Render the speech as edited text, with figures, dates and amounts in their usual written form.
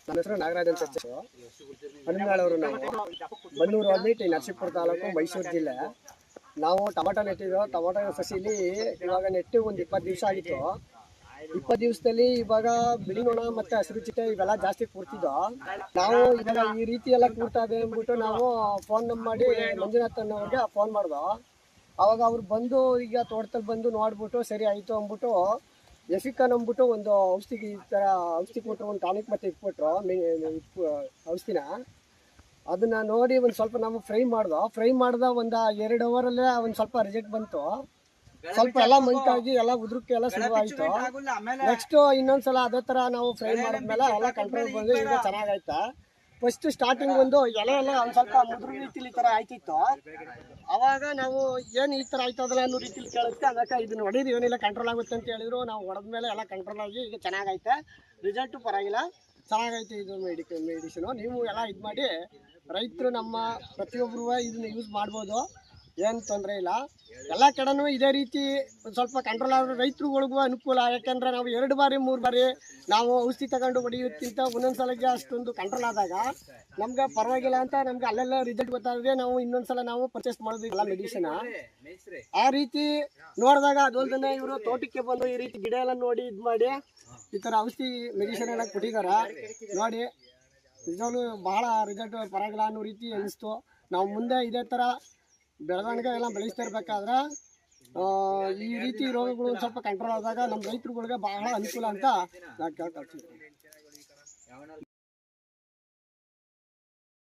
ನನ್ನ ಹೆಸರು ನಾಗರಾಜ್ ಅಂತ ಹನುಮಾಳವರು. ನಾವು ಬನ್ನೂರು ಹೋಗ್ಬಿಟ್ಟು ನರಸೀಪುರ ತಾಲೂಕು ಮೈಸೂರು ಜಿಲ್ಲೆ. ನಾವು ಟೊಮಾಟೊ ನೆಟ್ಟಿದ್ದೋ. ಟೊಮಾಟೊ ಸಸಿಲಿ ಇವಾಗ ನೆಟ್ಟು ಒಂದು 20 ದಿವಸ ಆಗಿತ್ತು. 20 ದಿವಸದಲ್ಲಿ ಇವಾಗ ಬಿಳಿ ನೊಣ ಮತ್ತು ಹಸಿರು ಚಿಟ್ಟೆ ಇವೆಲ್ಲ ಜಾಸ್ತಿ ಕೂರ್ತಿದ್ದೋ. ನಾವು ಇವಾಗ ಈ ರೀತಿ ಎಲ್ಲ ಕೂರ್ತಾ ಇದೆ ಅಂದ್ಬಿಟ್ಟು ನಾವು ಫೋನ್ ಮಾಡಿ ಮಂಜುನಾಥ್ ಅನ್ನೋರಿಗೆ ಫೋನ್ ಮಾಡ್ದೋ. ಅವಾಗ ಅವ್ರು ಬಂದು ಈಗ ತೋಟದಲ್ಲಿ ಬಂದು ನೋಡ್ಬಿಟ್ಟು ಸರಿ ಆಯಿತು ಅಂದ್ಬಿಟ್ಟು ಎಫಿಕನ್ ಅಂದ್ಬಿಟ್ಟು ಒಂದು ಔಷಧಿ ಈ ಥರ ಔಷಧಿ ಕೊಟ್ಟರು, ಒಂದು ಟಾನಿಕ್ ಮತ್ತು ಇಟ್ಬಿಟ್ರು ಔಷಧಿನ. ಅದನ್ನು ನೋಡಿ ಒಂದು ಸ್ವಲ್ಪ ನಾವು ಫ್ರೈ ಮಾಡ್ದೆ. ಒಂದು 2 ಅವರಲ್ಲೇ ಒಂದು ಸ್ವಲ್ಪ ರಿಸಲ್ಟ್ ಬಂತು. ಸ್ವಲ್ಪ ಎಲ್ಲ ಮಂಕಾಗಿ ಎಲ್ಲ ಉದುರಕ್ಕೆ ಎಲ್ಲ ಶುರುವಾಯಿತು. ನೆಕ್ಸ್ಟು ಇನ್ನೊಂದ್ಸಲ ಅದೇ ಥರ ನಾವು ಫ್ರೈ ಮಾಡಿದ್ಮೇಲೆ ಎಲ್ಲ ಕಂಟ್ರೋಲ್ ಬಂದು ಈಗ ಚೆನ್ನಾಗೈತೆ. ಫಸ್ಟ್ ಸ್ಟಾರ್ಟಿಂಗ್ ಒಂದು ಎಲೆ ಎಲ್ಲ ಒಂದು ಸ್ವಲ್ಪ ಮುದುರು ರೀತಿಲಿ ಈ ಥರ ಆಯ್ತಿತ್ತು. ಅವಾಗ ನಾವು ಏನು ಈ ಥರ ಆಯ್ತದಲ್ಲ ಅನ್ನೋ ರೀತಿಲಿ ಕೇಳುತ್ತೆ. ಅದಕ್ಕೆ ಇದನ್ನು ಹೊಡೆದು ಏನಿಲ್ಲ ಕಂಟ್ರೋಲ್ ಆಗುತ್ತೆ ಅಂತ ಹೇಳಿದ್ರು. ನಾವು ಹೊಡೆದ್ಮೇಲೆ ಎಲ್ಲ ಕಂಟ್ರೋಲ್ ಆಗಿ ಈಗ ಚೆನ್ನಾಗೈತೆ. ರಿಸಲ್ಟು ಪರವಾಗಿಲ್ಲ, ಚೆನ್ನಾಗೈತೆ ಇದು ಮೆಡಿಸಿನು. ನೀವು ಎಲ್ಲ ಇದು ಮಾಡಿ ರೈತರು ನಮ್ಮ ಪ್ರತಿಯೊಬ್ಬರು ಇದನ್ನು ಯೂಸ್ ಮಾಡ್ಬೋದು, ಏನು ತೊಂದರೆ ಇಲ್ಲ. ಎಲ್ಲ ಕಡೆನೂ ಇದೇ ರೀತಿ ಒಂದು ಸ್ವಲ್ಪ ಕಂಟ್ರೋಲ್ ಆದ್ರೆ ರೈತರುಗಳಿಗೂ ಅನುಕೂಲ. ಯಾಕೆಂದರೆ ನಾವು 2 ಬಾರಿ 3 ಬಾರಿ ನಾವು ಔಷಧಿ ತಗೊಂಡು ಹೊಡೆಯೋದಕ್ಕಿಂತ ಒಂದೊಂದು ಸಲಕ್ಕೆ ಅಷ್ಟೊಂದು ಕಂಟ್ರೋಲ್ ಆದಾಗ ನಮ್ಗೆ ಪರವಾಗಿಲ್ಲ ಅಂತ ನಮ್ಗೆ ಅಲ್ಲೆಲ್ಲ ರಿಸಲ್ಟ್ ಗೊತ್ತಾಗಿದೆ. ನಾವು ಇನ್ನೊಂದ್ಸಲ ನಾವು ಪರ್ಚೇಸ್ ಮಾಡೋದಿಲ್ಲ ಮೆಡಿಸಿನ್. ಆ ರೀತಿ ನೋಡಿದಾಗ ಅದೊಂದನ್ನೇ ಇವರು ತೋಟಕ್ಕೆ ಬಂದು ಈ ರೀತಿ ಗಿಡ ಎಲ್ಲ ನೋಡಿ ಇದು ಮಾಡಿ ಈ ಥರ ಔಷಧಿ ಮೆಡಿಸಿನ್ ಎಲ್ಲ ಕೊಟ್ಟಿದ್ದಾರೆ. ನೋಡಿ ನಿಜವಾಗ್ಲೂ ಭಾಳ ರಿಸಲ್ಟ್ ಪರವಾಗಿಲ್ಲ ಅನ್ನೋ ರೀತಿ ಅನಿಸ್ತು. ನಾವು ಮುಂದೆ ಇದೇ ಥರ ಬೆಳವಣಿಗೆ ಎಲ್ಲ ಬೆಳೆಸ್ತಾ ಇರಬೇಕಾದ್ರೆ ಈ ರೀತಿ ರೋಗಗಳು ಒಂದು ಸ್ವಲ್ಪ ಕಂಟ್ರೋಲ್ ಆದಾಗ ನಮ್ಮ ರೈತರುಗಳಿಗೆ ಬಹಳ ಅನುಕೂಲ ಅಂತ ನಾನು ಕೇಳ್ಕೊಳ್ತೀನಿ.